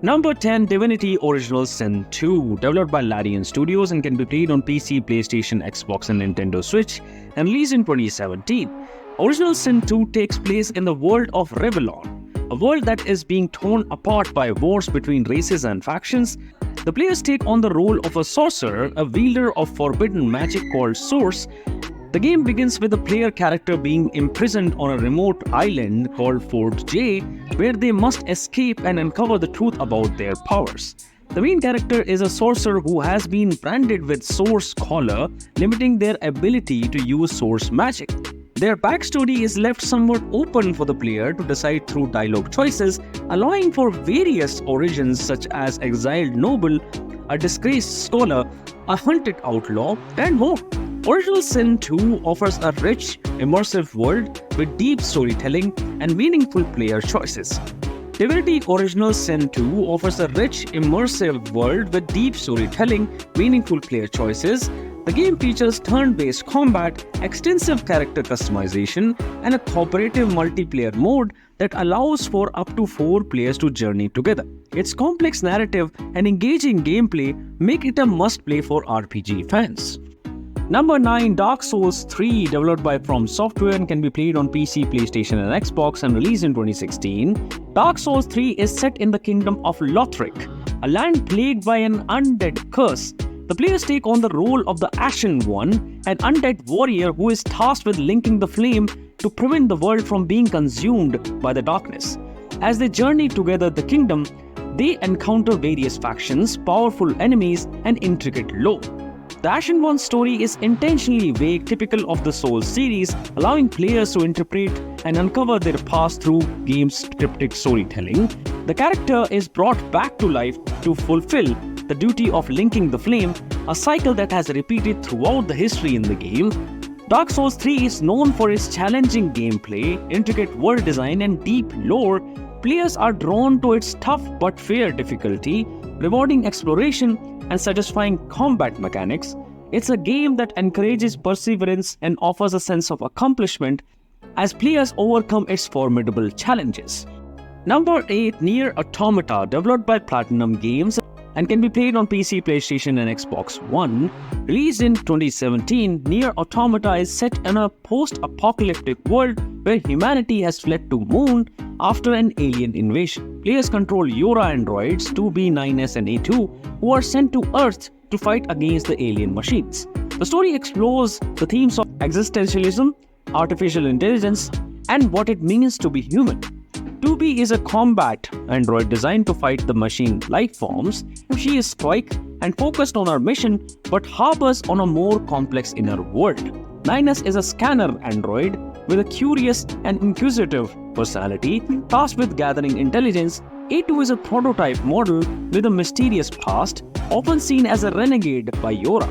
Number 10, Divinity Original Sin 2, developed by Larian Studios and can be played on PC, PlayStation, Xbox and Nintendo Switch, and released in 2017. Original Sin 2 takes place in the world of Revlon, a world that is being torn apart by wars between races and factions. The players take on the role of a sorcerer, a wielder of forbidden magic called Source. The game begins with the player character being imprisoned on a remote island called Fort J, where they must escape and uncover the truth about their powers. The main character is a sorcerer who has been branded with Source Collar, limiting their ability to use Source magic. Their backstory is left somewhat open for the player to decide through dialogue choices, allowing for various origins such as exiled noble, a disgraced scholar, a hunted outlaw, and more. Original Sin 2 offers a rich, immersive world with deep storytelling and meaningful player choices. Divinity Original Sin 2 offers a rich, immersive world with deep storytelling, meaningful player choices. The game features turn-based combat, extensive character customization, and a cooperative multiplayer mode that allows for up to 4 players to journey together. Its complex narrative and engaging gameplay make it a must-play for RPG fans. Number 9, Dark Souls 3, developed by From Software and can be played on PC, PlayStation and Xbox and released in 2016. Dark Souls 3 is set in the kingdom of Lothric, a land plagued by an undead curse. The players take on the role of the Ashen One, an undead warrior who is tasked with linking the flame to prevent the world from being consumed by the darkness. As they journey together the kingdom, they encounter various factions, powerful enemies, and intricate lore. The Ashen One's story is intentionally vague, typical of the Souls series, allowing players to interpret and uncover their past through game's cryptic storytelling. The character is brought back to life to fulfill the duty of linking the flame, a cycle that has repeated throughout the history in the game. Dark Souls 3 is known for its challenging gameplay, intricate world design, and deep lore. Players are drawn to its tough but fair difficulty, rewarding exploration, and satisfying combat mechanics. It's a game that encourages perseverance and offers a sense of accomplishment as players overcome its formidable challenges. Number 8, Nier Automata, developed by Platinum Games and can be played on PC, PlayStation and Xbox One. Released in 2017, Nier Automata is set in a post-apocalyptic world where humanity has fled to Moon after an alien invasion. Players control Yora androids 2B, 9S and A2 who are sent to Earth to fight against the alien machines. The story explores the themes of existentialism, artificial intelligence, and what it means to be human. 2B is a combat android designed to fight the machine life forms. She is stoic and focused on her mission but harbors on a more complex inner world. 9S is a scanner android with a curious and inquisitive personality tasked with gathering intelligence. A2 is a prototype model with a mysterious past, often seen as a renegade by Yora.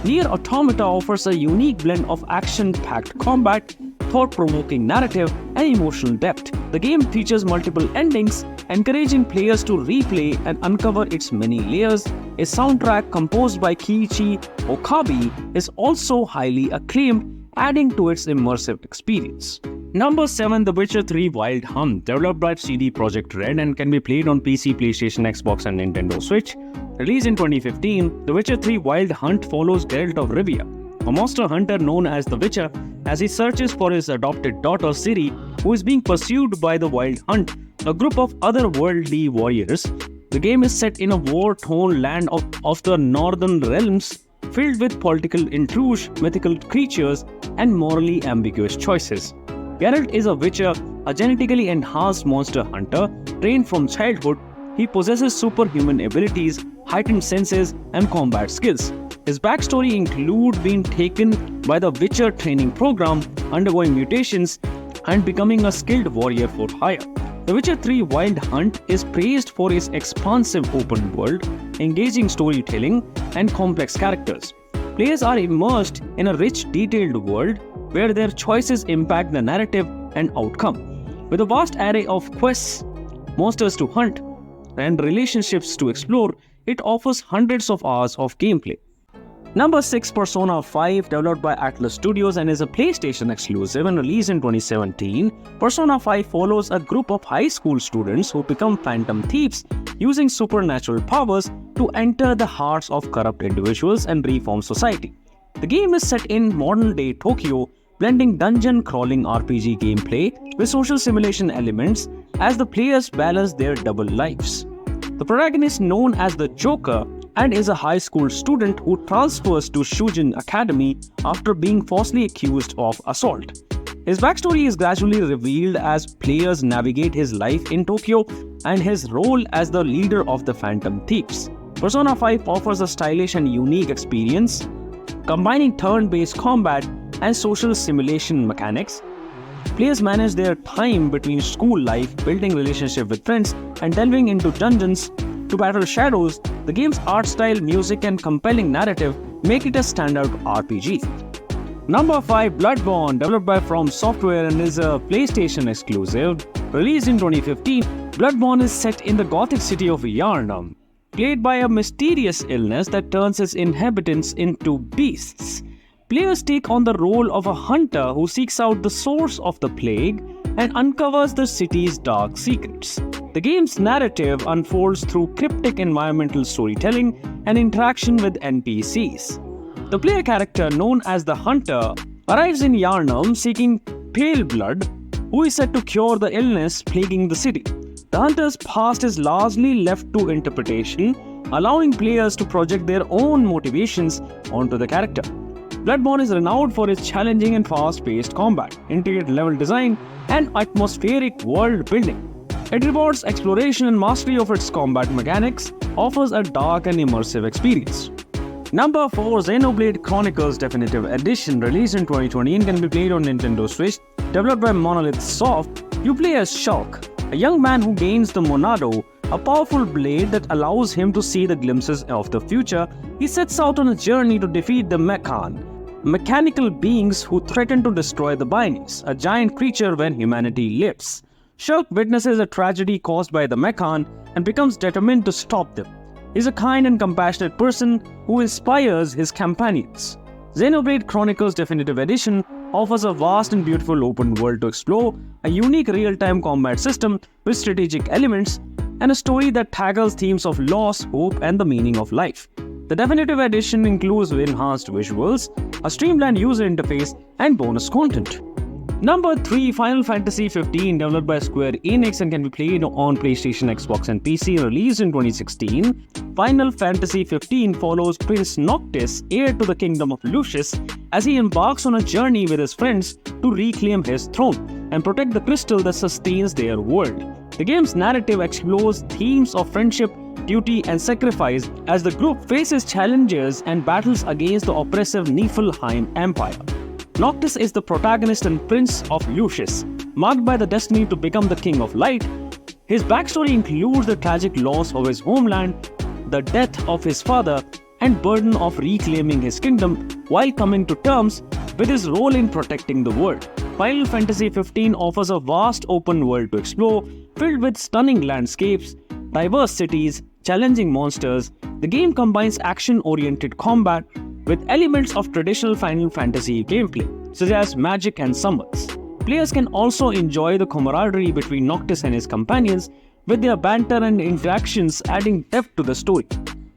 Nier Automata offers a unique blend of action-packed combat, thought-provoking narrative, and emotional depth. The game features multiple endings, encouraging players to replay and uncover its many layers. A soundtrack composed by Kiichi Okabe is also highly acclaimed, adding to its immersive experience. Number 7, The Witcher 3 Wild Hunt, developed by CD Projekt Red and can be played on PC, PlayStation, Xbox and Nintendo Switch. Released in 2015, The Witcher 3 Wild Hunt follows Geralt of Rivia, a monster hunter known as the Witcher, as he searches for his adopted daughter Ciri, who is being pursued by the Wild Hunt, a group of otherworldly warriors. The game is set in a war-torn land of the Northern Realms, filled with political intrigue, mythical creatures, and morally ambiguous choices. Geralt is a Witcher, a genetically enhanced monster hunter. Trained from childhood, he possesses superhuman abilities, heightened senses, and combat skills. His backstory includes being taken by the Witcher training program, undergoing mutations, and becoming a skilled warrior for hire. The Witcher 3 Wild Hunt is praised for its expansive open world, engaging storytelling, and complex characters. Players are immersed in a rich, detailed world where their choices impact the narrative and outcome. With a vast array of quests, monsters to hunt, and relationships to explore, it offers hundreds of hours of gameplay. Number 6, Persona 5, developed by Atlus Studios and is a PlayStation exclusive and released in 2017. Persona 5 follows a group of high school students who become phantom thieves using supernatural powers to enter the hearts of corrupt individuals and reform society. The game is set in modern-day Tokyo, blending dungeon-crawling RPG gameplay with social simulation elements as the players balance their double lives. The protagonist, known as the Joker, and is a high school student who transfers to Shujin Academy after being falsely accused of assault. His backstory is gradually revealed as players navigate his life in Tokyo and his role as the leader of the Phantom Thieves. Persona 5 offers a stylish and unique experience, combining turn-based combat and social simulation mechanics. Players manage their time between school life, building relationships with friends, and delving into dungeons to battle shadows. The game's art style, music, and compelling narrative make it a standout RPG. Number 5. Bloodborne, developed by From Software and is a PlayStation exclusive. Released in 2015, Bloodborne is set in the gothic city of Yharnam, plagued by a mysterious illness that turns its inhabitants into beasts. Players take on the role of a hunter who seeks out the source of the plague and uncovers the city's dark secrets. The game's narrative unfolds through cryptic environmental storytelling and interaction with NPCs. The player character, known as the Hunter, arrives in Yharnam seeking pale blood, who is said to cure the illness plaguing the city. The Hunter's past is largely left to interpretation, allowing players to project their own motivations onto the character. Bloodborne is renowned for its challenging and fast-paced combat, intricate level design, and atmospheric world building. It rewards exploration and mastery of its combat mechanics, offers a dark and immersive experience. Number 4. Xenoblade Chronicles Definitive Edition, released in 2020 and can be played on Nintendo Switch. Developed by Monolith Soft, you play as Shulk, a young man who gains the Monado, a powerful blade that allows him to see the glimpses of the future. He sets out on a journey to defeat the Mechan, mechanical beings who threaten to destroy the Binies, a giant creature when humanity lives. Shulk witnesses a tragedy caused by the Mechan and becomes determined to stop them. He is a kind and compassionate person who inspires his companions. Xenoblade Chronicles Definitive Edition offers a vast and beautiful open world to explore, a unique real-time combat system with strategic elements, and a story that tackles themes of loss, hope, and the meaning of life. The Definitive Edition includes enhanced visuals, a streamlined user interface, and bonus content. Number 3. Final Fantasy XV, developed by Square Enix and can be played on PlayStation, Xbox, and PC. Released in 2016, Final Fantasy XV follows Prince Noctis, heir to the Kingdom of Lucius, as he embarks on a journey with his friends to reclaim his throne and protect the crystal that sustains their world. The game's narrative explores themes of friendship, duty, and sacrifice as the group faces challenges and battles against the oppressive Niflheim Empire. Noctis is the protagonist and Prince of Lucius, marked by the destiny to become the King of Light. His backstory includes the tragic loss of his homeland, the death of his father, and burden of reclaiming his kingdom while coming to terms with his role in protecting the world. Final Fantasy XV offers a vast open world to explore, filled with stunning landscapes, diverse cities, challenging monsters. The game combines action-oriented combat with elements of traditional Final Fantasy gameplay, such as magic and summons. Players can also enjoy the camaraderie between Noctis and his companions, with their banter and interactions adding depth to the story.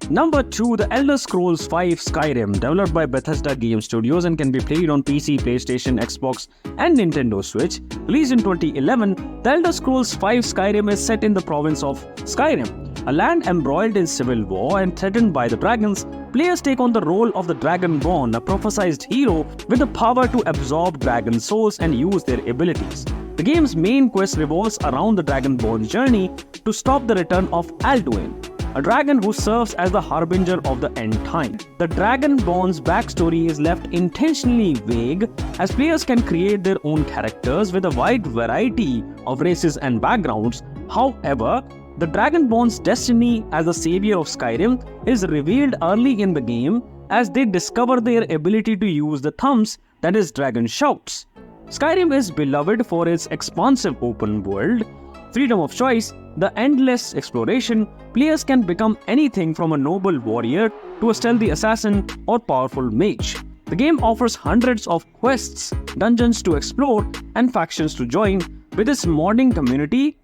Number 2. The Elder Scrolls V Skyrim, developed by Bethesda Game Studios and can be played on PC, PlayStation, Xbox, and Nintendo Switch. Released in 2011, The Elder Scrolls V Skyrim is set in the province of Skyrim, a land embroiled in civil war and threatened by the dragons. Players take on the role of the Dragonborn, a prophesized hero with the power to absorb dragon souls and use their abilities. The game's main quest revolves around the Dragonborn's journey to stop the return of Alduin, a dragon who serves as the harbinger of the end time. The Dragonborn's backstory is left intentionally vague, as players can create their own characters with a wide variety of races and backgrounds. However, the Dragonborn's destiny as the savior of Skyrim is revealed early in the game as they discover their ability to use the thumbs, that is, dragon shouts. Skyrim is beloved for its expansive open world, freedom of choice, the endless exploration. Players can become anything from a noble warrior to a stealthy assassin or powerful mage. The game offers hundreds of quests, dungeons to explore, and factions to join. With its modding community,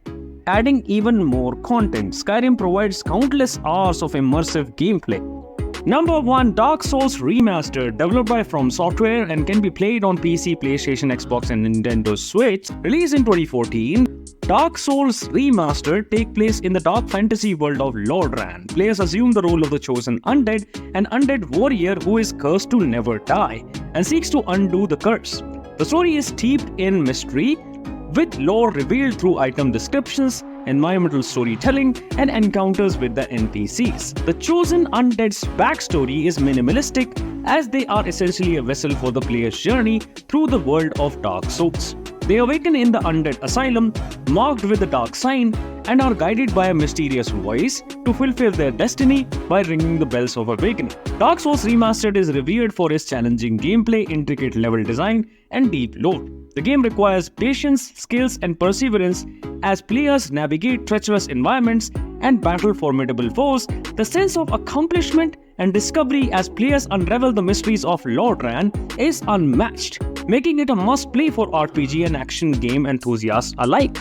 adding even more content. Skyrim provides countless hours of immersive gameplay. Number 1. Dark Souls Remastered, developed by From Software and can be played on PC, PlayStation, Xbox and Nintendo Switch. Released in 2014, Dark Souls Remastered take place in the dark fantasy world of Lordran. Players assume the role of the chosen undead, an undead warrior who is cursed to never die and seeks to undo the curse. The story is steeped in mystery, with lore revealed through item descriptions, environmental storytelling, and encounters with the NPCs. The chosen undead's backstory is minimalistic, as they are essentially a vessel for the player's journey through the world of Dark Souls. They awaken in the undead asylum, marked with the dark sign, and are guided by a mysterious voice to fulfill their destiny by ringing the bells of awakening. Dark Souls Remastered is revered for its challenging gameplay, intricate level design, and deep lore. The game requires patience, skills, and perseverance as players navigate treacherous environments and battle formidable foes. The sense of accomplishment and discovery as players unravel the mysteries of Lordran is unmatched, making it a must-play for RPG and action game enthusiasts alike.